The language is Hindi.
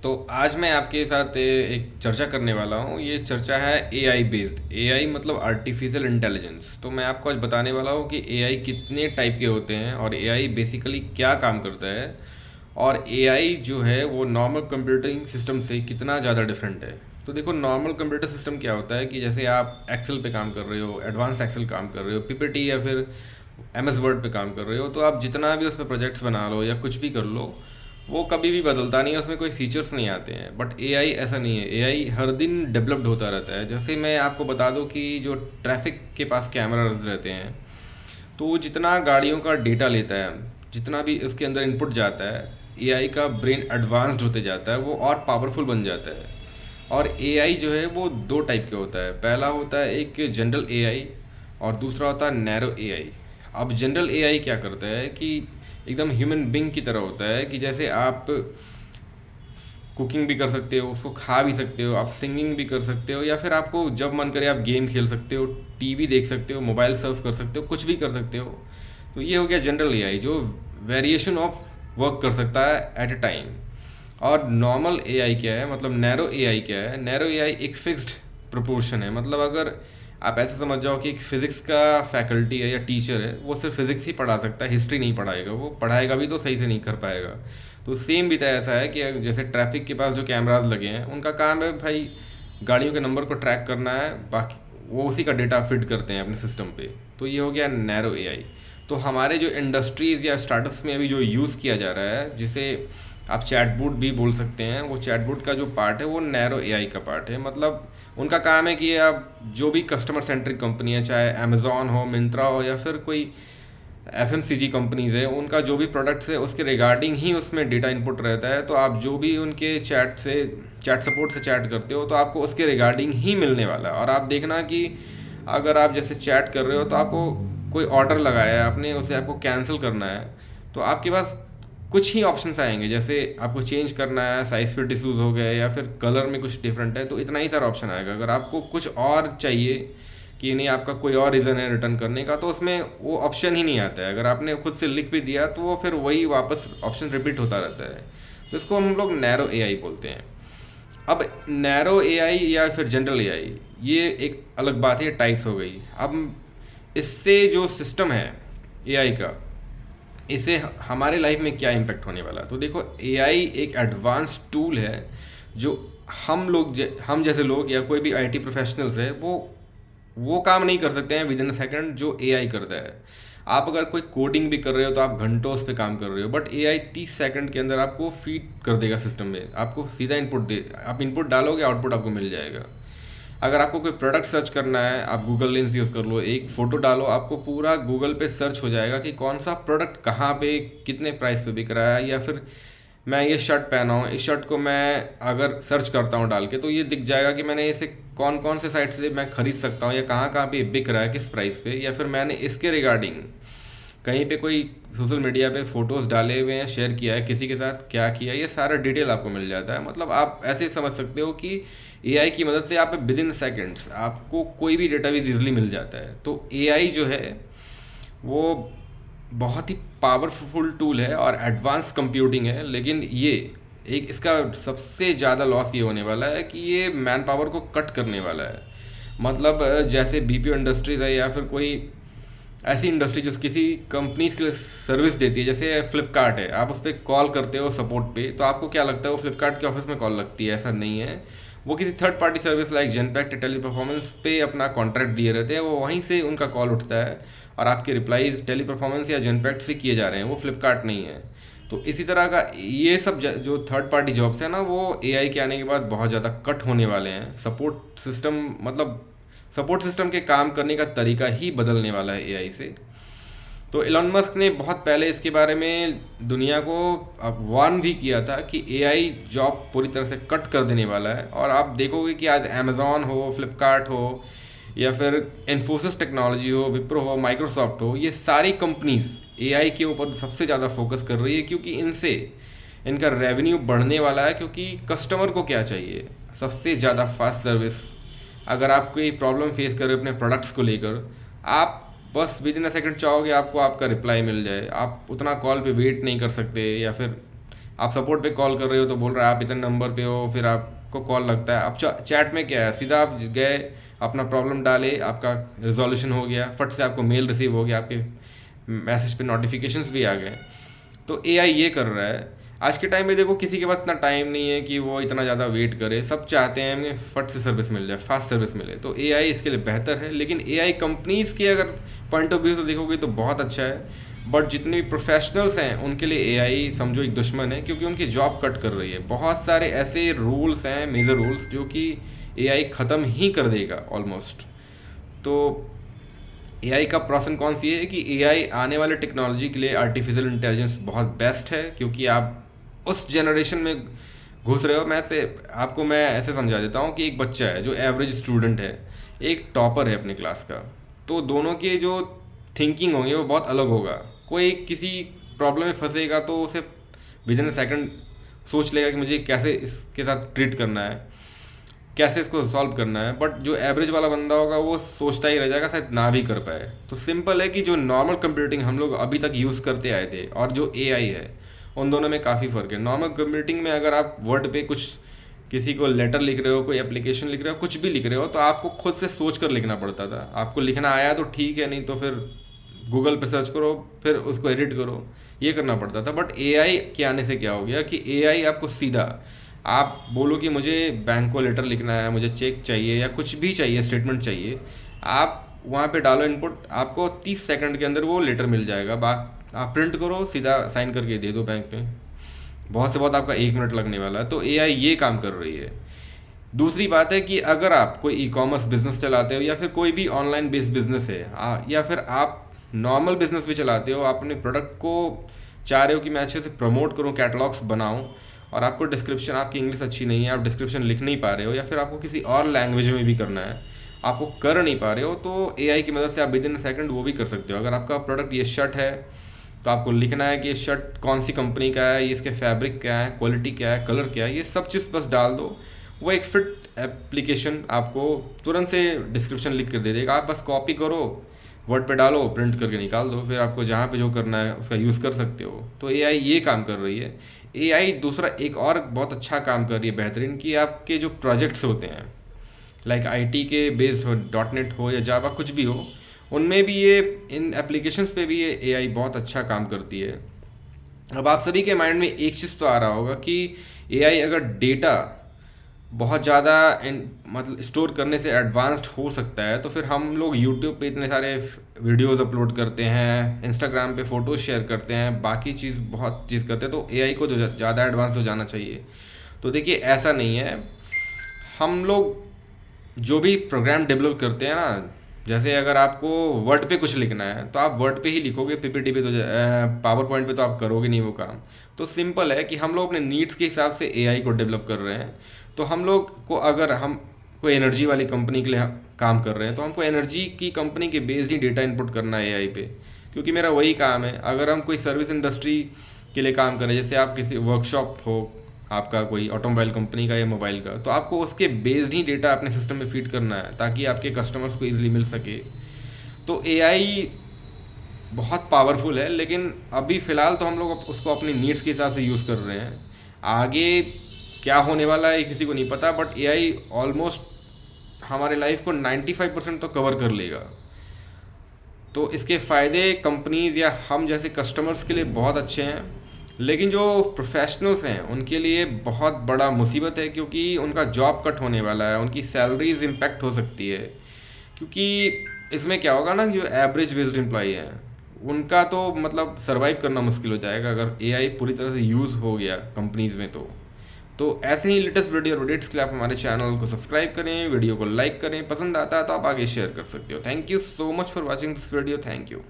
तो आज मैं आपके साथ एक चर्चा करने वाला हूँ। ये चर्चा है एआई बेस्ड। एआई मतलब आर्टिफिशियल इंटेलिजेंस। तो मैं आपको आज बताने वाला हूँ कि एआई कितने टाइप के होते हैं और एआई बेसिकली क्या काम करता है, और एआई जो है वो नॉर्मल कंप्यूटिंग सिस्टम से कितना ज़्यादा डिफरेंट है। तो देखो, नॉर्मल कंप्यूटर सिस्टम क्या होता है कि जैसे आप एक्सेल पे काम कर रहे हो, एडवांस्ड एक्सेल काम कर रहे हो, पीपीटी या फिर एमएस वर्ड पे काम कर रहे हो, तो आप जितना भी उसमें प्रोजेक्ट्स बना लो या कुछ भी कर लो, वो कभी भी बदलता नहीं है, उसमें कोई फीचर्स नहीं आते हैं। बट एआई ऐसा नहीं है। एआई हर दिन डेवलप्ड होता रहता है। जैसे मैं आपको बता दूं कि जो ट्रैफिक के पास कैमराज रहते हैं, तो वो जितना गाड़ियों का डेटा लेता है, जितना भी उसके अंदर इनपुट जाता है, एआई का ब्रेन एडवांस्ड होते जाता है, वो और पावरफुल बन जाता है। और एआई जो है वो दो टाइप का होता है। पहला होता है एक जनरल एआई, और दूसरा होता है नैरो एआई। अब जनरल एआई क्या करता है कि एकदम ह्यूमन बींग की तरह होता है, कि जैसे आप कुकिंग भी कर सकते हो, उसको खा भी सकते हो, आप सिंगिंग भी कर सकते हो, या फिर आपको जब मन करे आप गेम खेल सकते हो, टीवी देख सकते हो, मोबाइल सर्फ कर सकते हो, कुछ भी कर सकते हो। तो ये हो गया जनरल एआई, जो वेरिएशन ऑफ वर्क कर सकता है एट ए टाइम। और नॉर्मल एआई क्या है, मतलब नैरो एआई क्या है? नैरो एआई एक फिक्स्ड प्रोपोर्शन है। मतलब अगर आप ऐसे समझ जाओ कि एक फिज़िक्स का फैकल्टी है या टीचर है, वो सिर्फ फिज़िक्स ही पढ़ा सकता है, हिस्ट्री नहीं पढ़ाएगा। वो पढ़ाएगा भी तो सही से नहीं कर पाएगा। तो सेम भी तो ऐसा है कि जैसे ट्रैफिक के पास जो कैमराज लगे हैं, उनका काम है भाई गाड़ियों के नंबर को ट्रैक करना है, बाकी वो उसी का डेटा फिट करते हैं अपने सिस्टम पे। तो ये हो गया नैरो एआई। तो हमारे जो इंडस्ट्रीज़ या स्टार्टअप्स में अभी जो यूज़ किया जा रहा है, जिसे आप चैटबॉट भी बोल सकते हैं, वो चैटबॉट का जो पार्ट है वो नैरो एआई का पार्ट है। मतलब उनका काम है कि आप जो भी कस्टमर सेंट्रिक कंपनी है, चाहे अमेज़ॉन हो, मिंत्रा हो, या फिर कोई एफएमसीजी कंपनीज़ है, उनका जो भी प्रोडक्ट्स है उसके रिगार्डिंग ही उसमें डेटा इनपुट रहता है। तो आप जो भी उनके चैट सपोर्ट से चैट करते हो, तो आपको उसके रिगार्डिंग ही मिलने वाला है। और आप देखना कि अगर आप जैसे चैट कर रहे हो, तो आपको कोई ऑर्डर लगाया है आपने, उसे आपको कैंसिल करना है, तो आपके पास कुछ ही ऑप्शंस आएंगे। जैसे आपको चेंज करना है, साइज फिट इशूज़ हो गए, या फिर कलर में कुछ डिफरेंट है, तो इतना ही सारा ऑप्शन आएगा। अगर आपको कुछ और चाहिए कि नहीं, आपका कोई और रीज़न है रिटर्न करने का, तो उसमें वो ऑप्शन ही नहीं आता है। अगर आपने खुद से लिख भी दिया, तो वो फिर वही वापस ऑप्शन रिपीट होता रहता है। तो इसको हम लोग नैरो एआई बोलते हैं। अब नैरो एआई या फिर जनरल एआई, ये एक अलग बात है, टाइप्स हो गई। अब इससे जो सिस्टम है एआई का, इससे हमारे लाइफ में क्या इम्पेक्ट होने वाला है? तो देखो, एआई एक एडवांस टूल है, जो हम जैसे लोग या कोई भी आईटी प्रोफेशनल्स है, वो काम नहीं कर सकते हैं विद इन सेकंड जो एआई करता है। आप अगर कोई कोडिंग भी कर रहे हो, तो आप घंटों उस पर काम कर रहे हो, बट एआई 30 सेकंड के अंदर आपको फीड कर देगा सिस्टम में। आपको सीधा इनपुट दे, आप इनपुट डालोगे, आउटपुट आपको मिल जाएगा। अगर आपको कोई प्रोडक्ट सर्च करना है, आप गूगल लेंस यूज़ कर लो, एक फ़ोटो डालो, आपको पूरा गूगल पे सर्च हो जाएगा कि कौन सा प्रोडक्ट कहाँ पे कितने प्राइस पे बिक रहा है। या फिर मैं ये शर्ट पहना हूँ, इस शर्ट को मैं अगर सर्च करता हूँ डाल के, तो ये दिख जाएगा कि मैंने इसे कौन कौन से साइट से मैं ख़रीद सकता हूँ, या कहाँ कहाँ पे बिक रहा है, किस प्राइस पे। या फिर मैंने इसके रिगार्डिंग कहीं पे कोई सोशल मीडिया पे फ़ोटोज़ डाले हुए हैं, शेयर किया है किसी के साथ, क्या किया, ये सारा डिटेल आपको मिल जाता है। मतलब आप ऐसे समझ सकते हो कि एआई की मदद से आप विद इन सेकेंड्स आपको कोई भी डेटाबेस इजीली मिल जाता है। तो एआई जो है वो बहुत ही पावरफुल टूल है और एडवांस कंप्यूटिंग है। लेकिन ये एक इसका सबसे ज़्यादा लॉस ये होने वाला है कि ये मैन पावर को कट करने वाला है। मतलब जैसे बीपीओ इंडस्ट्रीज है, या फिर कोई ऐसी इंडस्ट्री जो किसी कंपनीज के लिए सर्विस देती है, जैसे फ्लिपकार्ट है, आप उस पर कॉल करते हो सपोर्ट पे, तो आपको क्या लगता है वो फ्लिपकार्ट के ऑफिस में कॉल लगती है? ऐसा नहीं है। वो किसी third party service like Genpact, Teleperformance पे अपना कॉन्ट्रैक्ट दिए रहते हैं, वो वहीं से उनका कॉल उठता है, और आपके रिप्लाईज टेली परफॉर्मेंस या जेनपैक्ट से किए जा रहे हैं, वो फ्लिपकार्ट नहीं है। तो इसी तरह का ये सब जो थर्ड पार्टी जॉब्स हैं ना, वो एआई के आने के बाद बहुत ज़्यादा कट होने वाले हैं। सपोर्ट सिस्टम, मतलब सपोर्ट सिस्टम के काम करने का तरीका ही बदलने वाला है एआई से। तो एलन मस्क ने बहुत पहले इसके बारे में दुनिया को वार्न भी किया था कि एआई जॉब पूरी तरह से कट कर देने वाला है। और आप देखोगे कि आज अमेज़ॉन हो, फ्लिपकार्ट हो, या फिर इन्फोसिस टेक्नोलॉजी हो, विप्रो हो, माइक्रोसॉफ्ट हो, ये सारी कंपनीज एआई के ऊपर सबसे ज़्यादा फोकस कर रही है, क्योंकि इनसे इनका रेवेन्यू बढ़ने वाला है। क्योंकि कस्टमर को क्या चाहिए? सबसे ज़्यादा फास्ट सर्विस। अगर आप कोई प्रॉब्लम फेस कर रहे हो अपने प्रोडक्ट्स को लेकर, आप बस विद इन अ सेकंड चाहोगे आपको आपका रिप्लाई मिल जाए। आप उतना कॉल पे वेट नहीं कर सकते, या फिर आप सपोर्ट पे कॉल कर रहे हो तो बोल रहा है आप इतने नंबर पे हो, फिर आपको कॉल लगता है। अब चैट में क्या है, सीधा आप गए, अपना प्रॉब्लम डाले, आपका रिजोल्यूशन हो गया, फट से आपको मेल रिसीव हो गया, आपके मैसेज पे नोटिफिकेशंस भी आ गए। तो एआई ये कर रहा है। आज के टाइम में देखो किसी के पास इतना टाइम नहीं है कि वो इतना ज़्यादा वेट करे, सब चाहते हैं हमें फट से सर्विस मिल जाए, फास्ट सर्विस मिले, तो एआई इसके लिए बेहतर है। लेकिन एआई कंपनीज़ के अगर पॉइंट ऑफ व्यू से देखोगे तो बहुत अच्छा है, बट जितने भी प्रोफेशनल्स हैं उनके लिए एआई समझो एक दुश्मन है, क्योंकि उनकी जॉब कट कर रही है। बहुत सारे ऐसे रूल्स हैं, मेजर रूल्स, जो कि एआई ख़त्म ही कर देगा ऑलमोस्ट। तो एआई का प्रोस एंड कॉन्स ये है कि एआई आने वाले टेक्नोलॉजी के लिए आर्टिफिशियल इंटेलिजेंस बहुत बेस्ट है, क्योंकि आप उस जनरेशन में घुस रहे हो। मैं ऐसे समझा देता हूँ कि एक बच्चा है जो एवरेज स्टूडेंट है, एक टॉपर है अपने क्लास का, तो दोनों के जो थिंकिंग होंगे वो बहुत अलग होगा। कोई किसी प्रॉब्लम में फंसेगा तो उसे विद इन सेकंड सोच लेगा कि मुझे कैसे इसके साथ ट्रीट करना है, कैसे इसको सॉल्व करना है। बट जो एवरेज वाला बंदा होगा वो सोचता ही रह जाएगा, शायद ना भी कर पाए। तो सिंपल है कि जो नॉर्मल कंप्यूटिंग हम लोग अभी तक यूज़ करते आए थे और जो एआई है, उन दोनों में काफ़ी फ़र्क है। नॉर्मल कंप्यूटिंग में अगर आप वर्ड पे कुछ किसी को लेटर लिख रहे हो, कोई एप्लीकेशन लिख रहे हो, कुछ भी लिख रहे हो, तो आपको खुद से सोच कर लिखना पड़ता था। आपको लिखना आया तो ठीक है, नहीं तो फिर गूगल पे सर्च करो, फिर उसको एडिट करो, ये करना पड़ता था। बट एआई के आने से क्या हो गया कि एआई आपको सीधा, आप बोलो कि मुझे बैंक को लेटर लिखना है, मुझे चेक चाहिए या कुछ भी चाहिए, स्टेटमेंट चाहिए, आप वहाँ पे डालो इनपुट, आपको 30 सेकंड के अंदर वो लेटर मिल जाएगा। आप प्रिंट करो, सीधा साइन करके दे दो बैंक पे। बहुत से बहुत आपका 1 मिनट लगने वाला है। तो एआई ये काम कर रही है। दूसरी बात है कि अगर आप कोई ई कॉमर्स बिजनेस चलाते हो या फिर कोई भी ऑनलाइन बेस्ड बिजनेस है, या फिर आप नॉर्मल बिजनेस भी चलाते हो, आप अपने प्रोडक्ट को चाह रहे हो कि मैं अच्छे से प्रमोट करूँ, कैटलॉग्स बनाऊँ, और आपको डिस्क्रिप्शन, आपकी इंग्लिश अच्छी नहीं है, आप डिस्क्रिप्शन लिख नहीं पा रहे हो, या फिर आपको किसी और लैंग्वेज में भी करना है, आपको कर नहीं पा रहे हो, तो एआई की मदद से आप विद इन सेकंड वो भी कर सकते हो। अगर आपका प्रोडक्ट ये शर्ट है तो आपको लिखना है कि ये शर्ट कौन सी कंपनी का है, ये इसके फैब्रिक क्या है, क्वालिटी क्या है, कलर क्या है, ये सब चीज़ बस डाल दो, वो एक फिट एप्लीकेशन आपको तुरंत से डिस्क्रिप्शन लिख कर दे देगा। आप बस कॉपी करो, वर्ड पे डालो, प्रिंट करके निकाल दो, फिर आपको जहाँ पे जो करना है उसका यूज़ कर सकते हो। तो एआई ये काम कर रही है। एआई दूसरा एक और बहुत अच्छा काम कर रही है बेहतरीन, कि आपके जो प्रोजेक्ट्स होते हैं, लाइक आईटी के बेस्ड हो, .NET हो या जावा, कुछ भी हो, उनमें भी ये, इन एप्लीकेशंस पे भी ये एआई बहुत अच्छा काम करती है। अब आप सभी के माइंड में एक चीज़ तो आ रहा होगा कि एआई अगर डेटा बहुत ज़्यादा मतलब स्टोर करने से एडवांस्ड हो सकता है, तो फिर हम लोग यूट्यूब पे इतने सारे वीडियोस अपलोड करते हैं, इंस्टाग्राम पे फ़ोटोज़ शेयर करते हैं, बाकी चीज़ बहुत चीज़ करते हैं, तो एआई को जो ज़्यादा एडवांस हो जाना चाहिए। तो देखिए ऐसा नहीं है। हम लोग जो भी प्रोग्राम डेवलप करते हैं ना, जैसे अगर आपको वर्ड पे कुछ लिखना है तो आप वर्ड पे ही लिखोगे, पीपीटी पे तो पावर पॉइंट पे तो आप करोगे नहीं वो काम। तो सिंपल है कि हम लोग अपने नीड्स के हिसाब से एआई को डेवलप कर रहे हैं। तो हम लोग को, अगर हम कोई एनर्जी वाली कंपनी के लिए काम कर रहे हैं, तो हमको एनर्जी की कंपनी के बेस्ड ही डेटा इनपुट करना है एआई पे, क्योंकि मेरा वही काम है। अगर हम कोई सर्विस इंडस्ट्री के लिए काम करें, जैसे आप किसी वर्कशॉप हो, आपका कोई ऑटोमोबाइल कंपनी का या मोबाइल का, तो आपको उसके बेस्ड ही डेटा अपने सिस्टम में फीड करना है, ताकि आपके कस्टमर्स को ईजिली मिल सके। तो एआई बहुत पावरफुल है, लेकिन अभी फ़िलहाल तो हम लोग उसको अपनी नीड्स के हिसाब से यूज़ कर रहे हैं। आगे क्या होने वाला है ये किसी को नहीं पता, बट एआई ऑलमोस्ट हमारे लाइफ को 95% तो कवर कर लेगा। तो इसके फ़ायदे कंपनीज़ या हम जैसे कस्टमर्स के लिए बहुत अच्छे हैं, लेकिन जो प्रोफेशनल्स हैं उनके लिए बहुत बड़ा मुसीबत है, क्योंकि उनका जॉब कट होने वाला है, उनकी सैलरीज इम्पेक्ट हो सकती है। क्योंकि इसमें क्या होगा ना, जो एवरेज वेज्ड एम्प्लॉई हैं उनका तो मतलब सर्वाइव करना मुश्किल हो जाएगा अगर एआई पूरी तरह से यूज़ हो गया कंपनीज़ में। तो ऐसे ही लेटेस्ट वीडियो अपडेट्स के लिए आप हमारे चैनल को सब्सक्राइब करें, वीडियो को लाइक करें, पसंद आता है तो आप आगे शेयर कर सकते हो। Thank you so much for watching this video. Thank you.